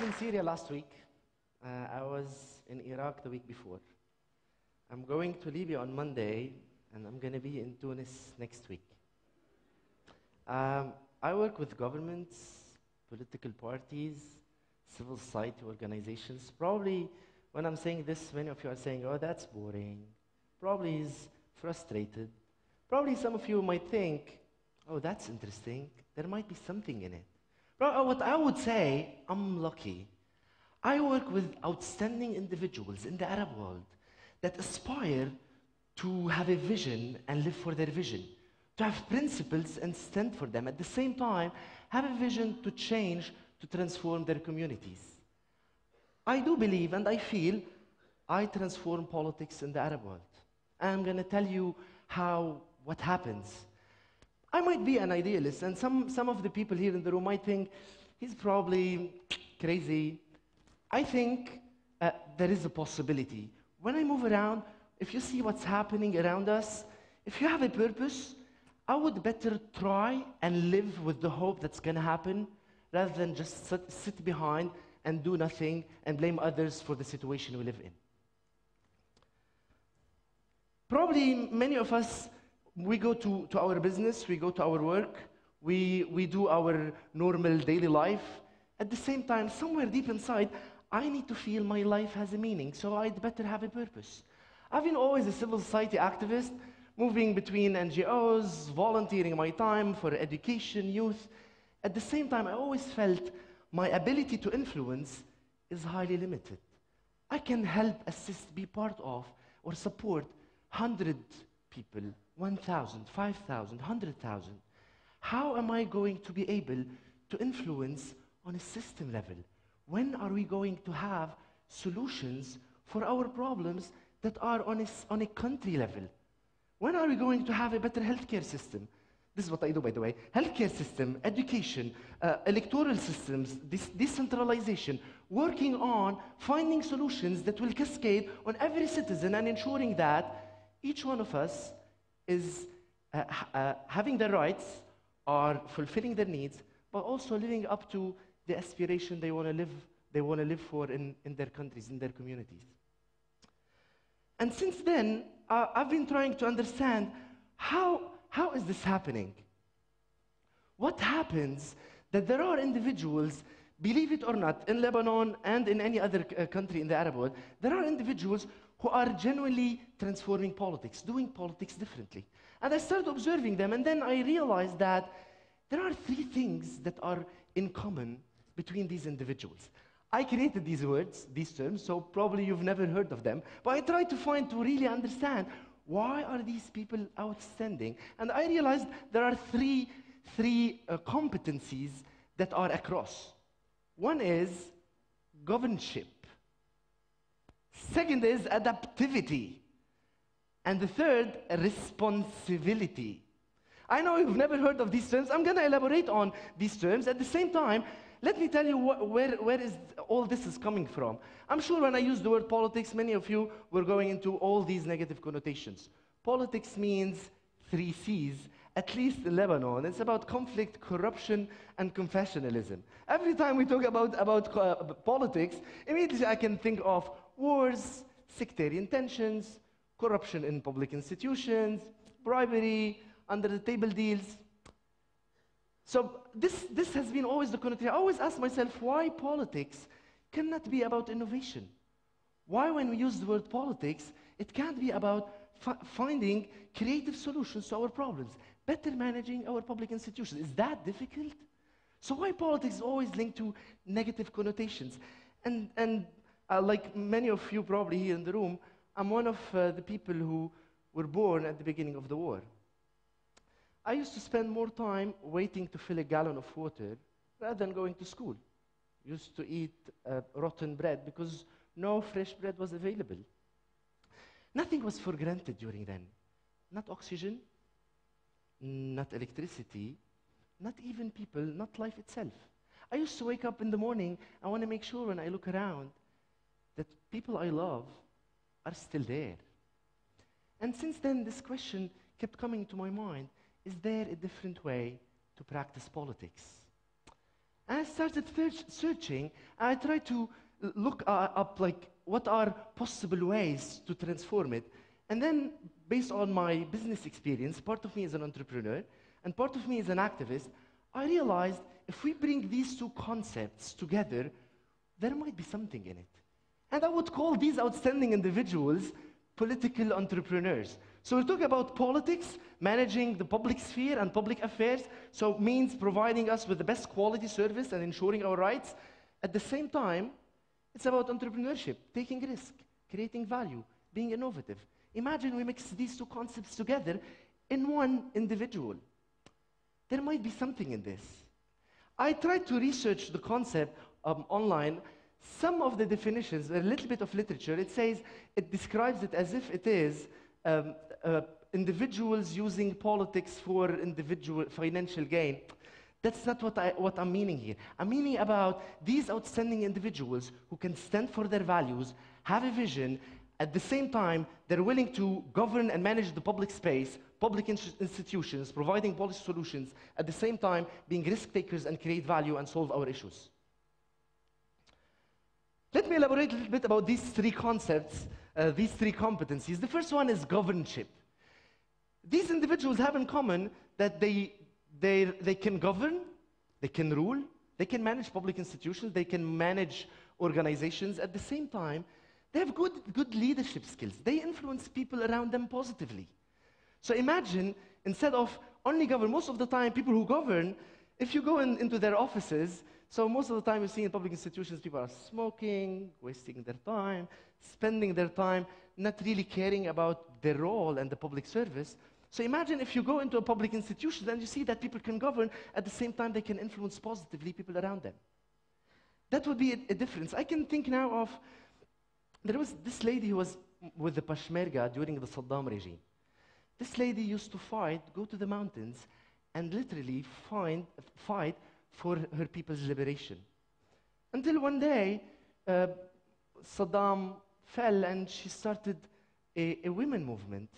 in Syria last week. I was in Iraq the week before. I'm going to Libya on Monday, and I'm going to be in Tunis next week. I work with governments, political parties, civil society organizations. Probably when I'm saying this, many of you are saying, oh, that's boring. Probably he's frustrated. Probably some of you might think, oh, that's interesting. There might be something in it. What I would say, I'm lucky. I work with outstanding individuals in the Arab world that aspire to have a vision and live for their vision, to have principles and stand for them. At the same time, have a vision to change, to transform their communities. I do believe and I feel I transform politics in the Arab world. I'm going to tell you what happens. I might be an idealist, and some of the people here in the room might think, he's probably crazy. I think there is a possibility. When I move around, if you see what's happening around us, if you have a purpose, I would better try and live with the hope that's going to happen rather than just sit behind and do nothing and blame others for the situation we live in. Probably many of us, we go to our business, we go to our work, we do our normal daily life. At the same time, somewhere deep inside, I need to feel my life has a meaning, so I'd better have a purpose. I've been always a civil society activist, moving between NGOs, volunteering my time for education, youth. At the same time, I always felt my ability to influence is highly limited. I can help, assist, be part of, or support 100 people, 1,000, 5,000, 100,000. How am I going to be able to influence on a system level? When are we going to have solutions for our problems that are on a country level? When are we going to have a better healthcare system? This is what I do, by the way. Healthcare system, education, electoral systems, decentralization, working on finding solutions that will cascade on every citizen and ensuring that each one of us is having their rights, are fulfilling their needs, but also living up to the aspiration they want to live for in their countries, in their communities. And since then, I've been trying to understand how is this happening? What happens that there are individuals, believe it or not, in Lebanon and in any other country in the Arab world, there are individuals who are genuinely transforming politics, doing politics differently. And I started observing them, and then I realized that there are three things that are in common between these individuals. I created these words, these terms, so probably you've never heard of them, but I tried to really understand why are these people outstanding. And I realized there are three competencies that are across. One is governorship. Second is adaptivity. And the third, responsibility. I know you've never heard of these terms. I'm going to elaborate on these terms. At the same time, let me tell you where is all this is coming from. I'm sure when I use the word politics, many of you were going into all these negative connotations. Politics means 3 C's, at least in Lebanon. It's about conflict, corruption, and confessionalism. Every time we talk about politics, immediately I can think of wars, sectarian tensions, corruption in public institutions, bribery, under-the-table deals. So this has been always the connotation. I always ask myself, why politics cannot be about innovation? Why, when we use the word politics, it can't be about finding creative solutions to our problems, better managing our public institutions? Is that difficult? So why politics is always linked to negative connotations? And like many of you probably here in the room, I'm one of the people who were born at the beginning of the war. I used to spend more time waiting to fill a gallon of water rather than going to school. Used to eat rotten bread because no fresh bread was available. Nothing was for granted during then. Not oxygen, not electricity, not even people, not life itself. I used to wake up in the morning, I want to make sure when I look around that people I love are still there. And since then, this question kept coming to my mind. Is there a different way to practice politics? And I started searching, and I tried to look up like what are possible ways to transform it. And then, based on my business experience, part of me is an entrepreneur, and part of me is an activist, I realized if we bring these two concepts together, there might be something in it. And I would call these outstanding individuals political entrepreneurs. So we're talking about politics, managing the public sphere and public affairs, so it means providing us with the best quality service and ensuring our rights. At the same time, it's about entrepreneurship, taking risk, creating value, being innovative. Imagine we mix these two concepts together in one individual. There might be something in this. I tried to research the concept online. Some of the definitions, a little bit of literature, it describes it as if it is individuals using politics for individual financial gain. That's not what I'm meaning here. I'm meaning about these outstanding individuals who can stand for their values, have a vision, at the same time, they're willing to govern and manage the public space, public institutions, providing policy solutions, at the same time, being risk takers and create value and solve our issues. Let me elaborate a little bit about these three concepts, these three competencies. The first one is governorship. These individuals have in common that they can govern, they can rule, they can manage public institutions, they can manage organizations. At the same time, they have good leadership skills. They influence people around them positively. So imagine, instead of only govern, most of the time, people who govern, if you go into their offices, so most of the time you see in public institutions, people are smoking, wasting their time, spending their time, not really caring about their role and the public service. So imagine if you go into a public institution and you see that people can govern, at the same time they can influence positively people around them. That would be a difference. I can think now of, there was this lady who was with the Peshmerga during the Saddam regime. This lady used to go to the mountains, and literally fight for her people's liberation. Until one day, Saddam fell, and she started a women movement,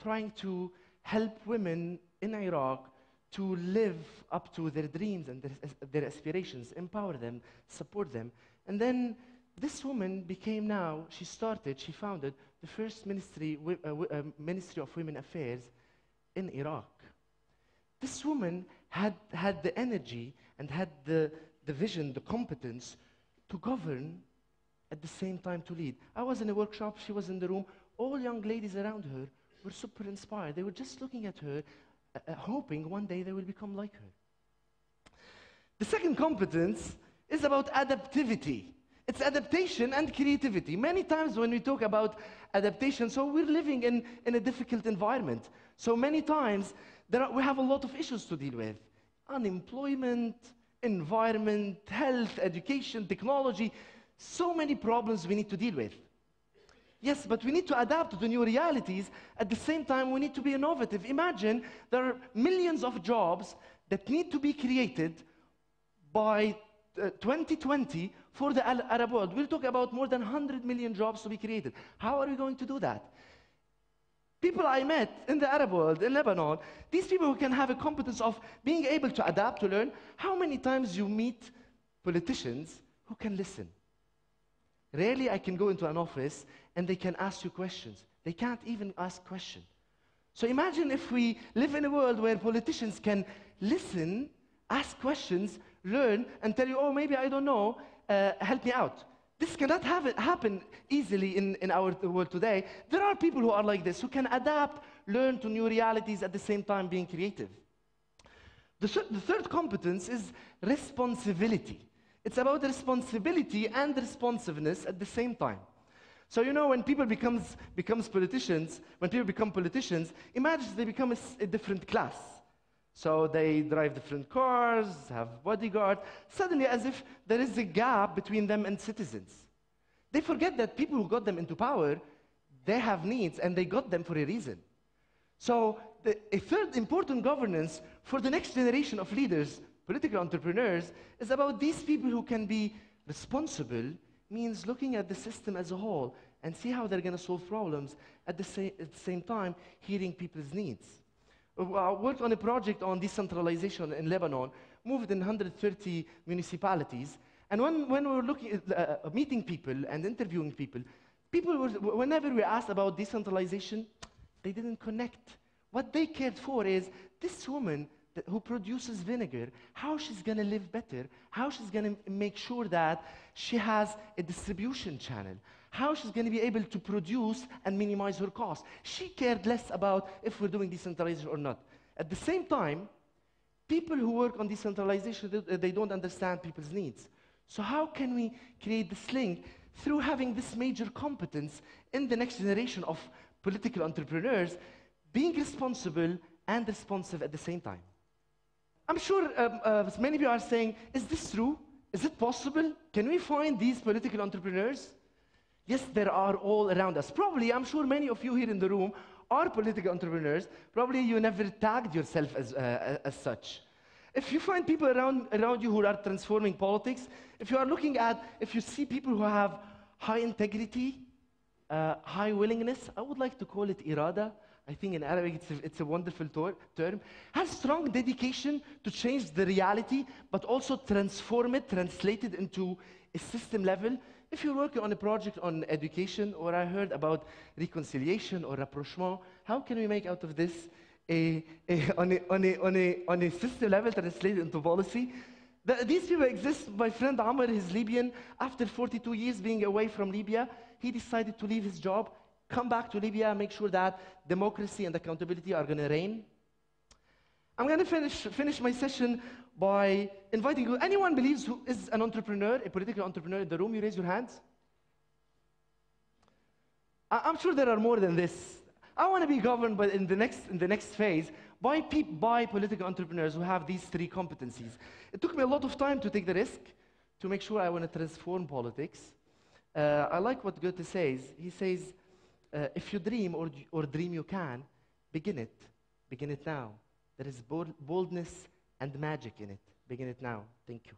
trying to help women in Iraq to live up to their dreams and their aspirations, empower them, support them. And then this woman became she founded the first Ministry of Women Affairs in Iraq. This woman had the energy and had the vision, the competence to govern, at the same time to lead. I was in a workshop, she was in the room, all young ladies around her were super inspired. They were just looking at her, hoping one day they will become like her. The second competence is about adaptivity. It's adaptation and creativity. Many times when we talk about adaptation, so we're living in a difficult environment. So many times we have a lot of issues to deal with. Unemployment, environment, health, education, technology, so many problems we need to deal with. Yes, but we need to adapt to the new realities. At the same time, we need to be innovative. Imagine there are millions of jobs that need to be created by 2020 for the Arab world. We'll talk about more than 100 million jobs to be created. How are we going to do that? People I met in the Arab world, in Lebanon, these people who can have a competence of being able to adapt, to learn. How many times you meet politicians who can listen? Rarely I can go into an office and they can ask you questions. They can't even ask questions. So imagine if we live in a world where politicians can listen, ask questions, learn, and tell you, oh, maybe I don't know, help me out. This cannot happen easily in our world today. There are people who are like this, who can adapt, learn to new realities, at the same time being creative. The third competence is responsibility. It's about responsibility and responsiveness at the same time. So when people become politicians, imagine they become a different class. So they drive different cars, have bodyguards, suddenly as if there is a gap between them and citizens. They forget that people who got them into power, they have needs and they got them for a reason. So a third important governance for the next generation of leaders, political entrepreneurs, is about these people who can be responsible, means looking at the system as a whole and see how they're going to solve problems, at the same time hearing people's needs. I worked on a project on decentralization in Lebanon, moved in 130 municipalities. And when we were looking at meeting people and interviewing people, whenever we asked about decentralization, they didn't connect. What they cared for is this woman who produces vinegar, how she's going to live better, how she's going to make sure that she has a distribution channel, how she's going to be able to produce and minimize her costs. She cared less about if we're doing decentralization or not. At the same time, people who work on decentralization, they don't understand people's needs. So how can we create this link through having this major competence in the next generation of political entrepreneurs, being responsible and responsive at the same time? I'm sure many of you are saying, is this true? Is it possible? Can we find these political entrepreneurs? Yes, there are all around us. Probably, I'm sure many of you here in the room are political entrepreneurs. Probably you never tagged yourself as such. If you find people around you who are transforming politics, if you see people who have high integrity, high willingness, I would like to call it irada. I think in Arabic it's a wonderful term. Has strong dedication to change the reality, but also transform it, translate it into a system level. If you're working on a project on education, or I heard about reconciliation or rapprochement, how can we make out of this on a system level translated into policy? These people exist. My friend Amr, he's Libyan. After 42 years being away from Libya, he decided to leave his job, come back to Libya, make sure that democracy and accountability are going to reign. I'm going to finish my session by inviting you. Anyone believes who is an entrepreneur, a political entrepreneur in the room? You raise your hands. I'm sure there are more than this. I want to be governed, but in the next phase, by political entrepreneurs who have these three competencies. It took me a lot of time to take the risk to make sure I want to transform politics. I like what Goethe says. He says, if you dream or dream you can, begin it now. There is boldness and magic in it. Begin it now. Thank you.